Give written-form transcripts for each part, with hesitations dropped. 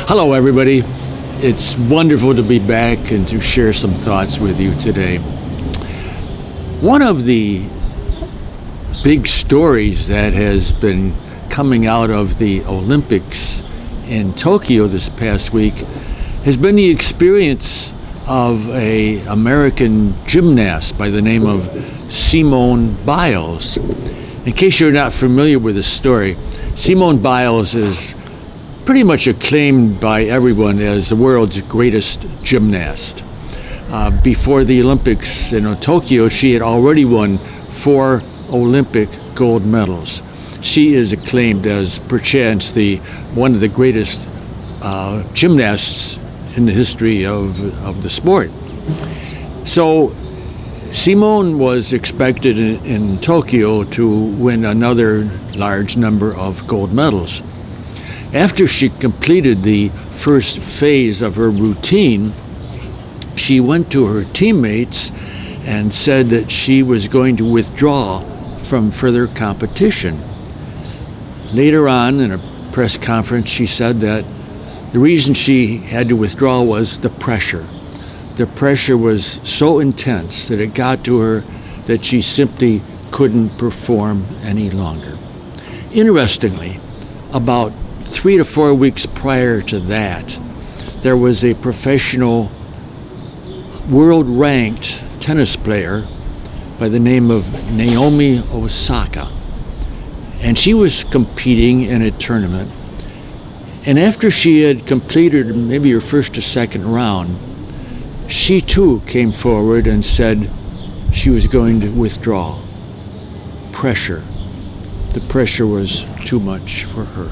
Hello, everybody. It's wonderful to be back and to share some thoughts with you today. One of the big stories that has been coming out of the Olympics in Tokyo this past week has been the experience of an American gymnast by the name of Simone Biles. In case you're not familiar with the story, Simone Biles is pretty much acclaimed by everyone as the world's greatest gymnast. Before the Olympics in Tokyo, she had already won 4 Olympic gold medals. She is acclaimed as perchance one of the greatest gymnasts in the history of the sport. So Simone was expected in Tokyo to win another large number of gold medals. After she completed the first phase of her routine, she went to her teammates and said that she was going to withdraw from further competition. Later on in a press conference, she said that the reason she had to withdraw was the pressure. The pressure was so intense that it got to her that she simply couldn't perform any longer. Interestingly, about 3 to 4 weeks prior to that, there was a professional world-ranked tennis player by the name of Naomi Osaka. And she was competing in a tournament. And after she had completed maybe her first or second round, she too came forward and said she was going to withdraw. Pressure. The pressure was too much for her.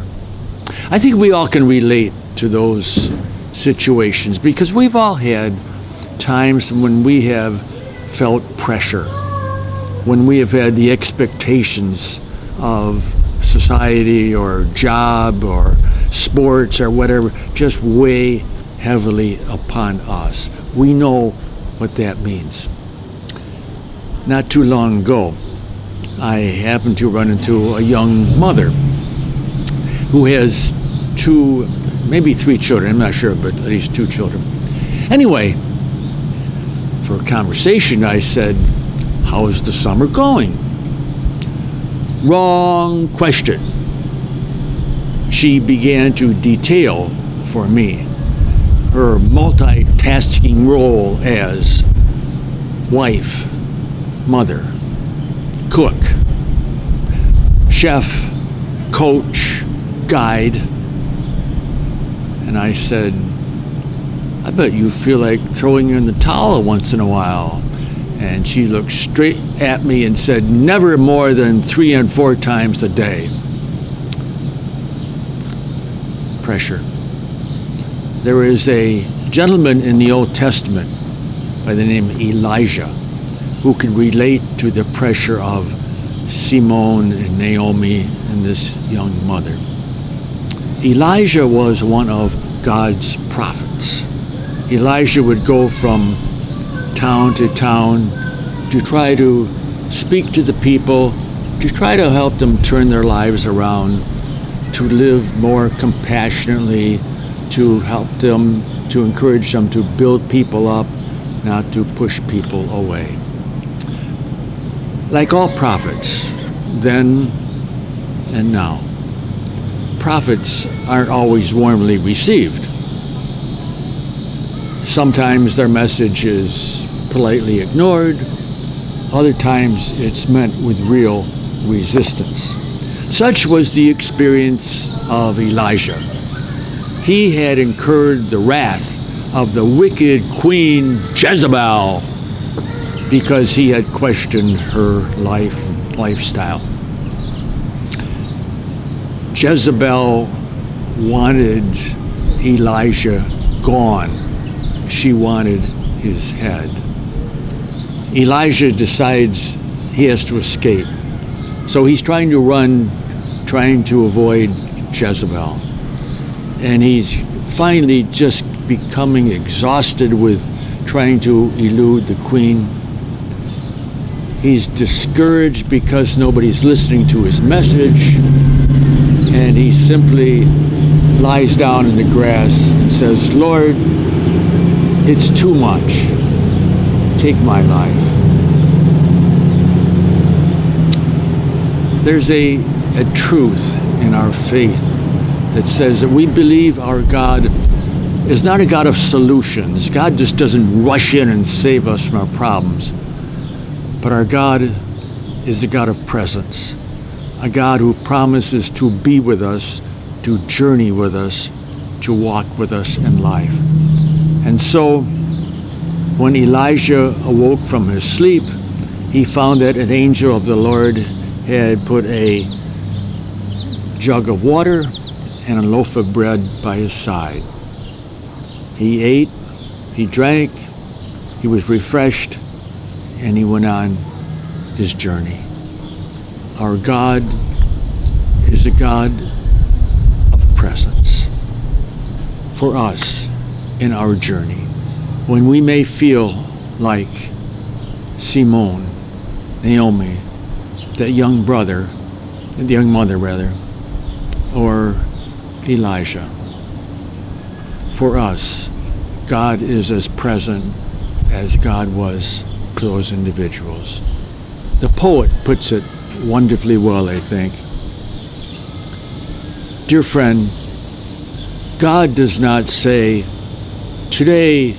I think we all can relate to those situations because we've all had times when we have felt pressure, when we have had the expectations of society or job or sports or whatever just weigh heavily upon us. We know what that means. Not too long ago, I happened to run into a young mother who has 2, maybe 3 children, I'm not sure, but at least 2 children. Anyway, for a conversation, I said, "How's the summer going?" Wrong question. She began to detail for me her multitasking role as wife, mother, cook, chef, coach, guide. And I said, "I bet you feel like throwing in the towel once in a while." And she looked straight at me and said, "Never more than 3 and 4 times a day." Pressure. There is a gentleman in the Old Testament by the name of Elijah who could relate to the pressure of Simone and Naomi and this young mother. Elijah was one of God's prophets. Elijah would go from town to town to try to speak to the people, to try to help them turn their lives around, to live more compassionately, to help them, to encourage them to build people up, not to push people away. Like all prophets, then and now, prophets aren't always warmly received. Sometimes their message is politely ignored. Other times it's met with real resistance. Such was the experience of Elijah. He had incurred the wrath of the wicked Queen Jezebel because he had questioned her lifestyle. Jezebel wanted Elijah gone. She wanted his head. Elijah decides he has to escape. So he's trying to run, trying to avoid Jezebel. And he's finally just becoming exhausted with trying to elude the queen. He's discouraged because nobody's listening to his message, and he simply lies down in the grass and says, Lord, it's too much. Take my life. There's a truth in our faith that says that we believe our God is not a God of solutions. God just doesn't rush in and save us from our problems. But our God is a God of presence, a God who promises to be with us, to journey with us, to walk with us in life. And so, when Elijah awoke from his sleep, he found that an angel of the Lord had put a jug of water and a loaf of bread by his side. He ate, he drank, he was refreshed, and he went on his journey. Our God is a God of presence for us in our journey. When we may feel like Simone, Naomi, that young mother rather, or Elijah. For us, God is as present as God was for those individuals. The poet puts it wonderfully well, I think. Dear friend, God does not say, today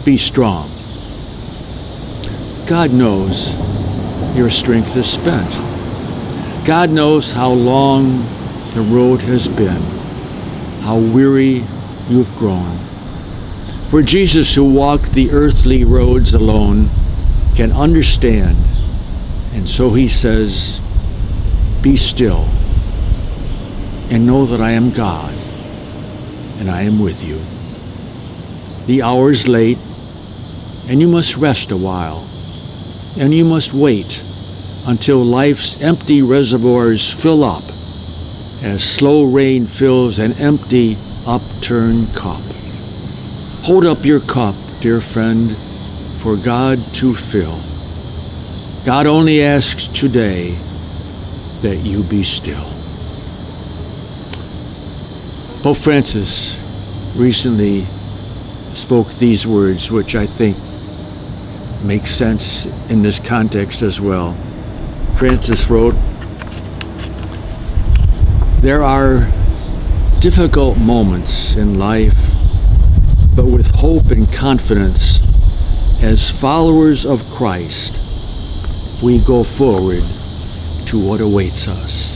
be strong. God knows your strength is spent. God knows how long the road has been, how weary you've grown. For Jesus, who walked the earthly roads alone, can understand, and so he says, be still and know that I am God and I am with you. The hour is late, and you must rest a while, and you must wait until life's empty reservoirs fill up as slow rain fills an empty, upturned cup. Hold up your cup, dear friend, for God to fill. God only asks today that you be still. Pope Francis recently spoke these words, which I think make sense in this context as well. Francis wrote, there are difficult moments in life, but with hope and confidence, as followers of Christ, we go forward to what awaits us,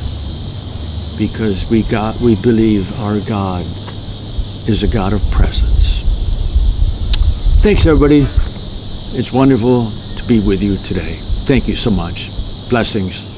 because we believe our God is a God of presence. Thanks, everybody. It's wonderful to be with you today. Thank you so much. Blessings.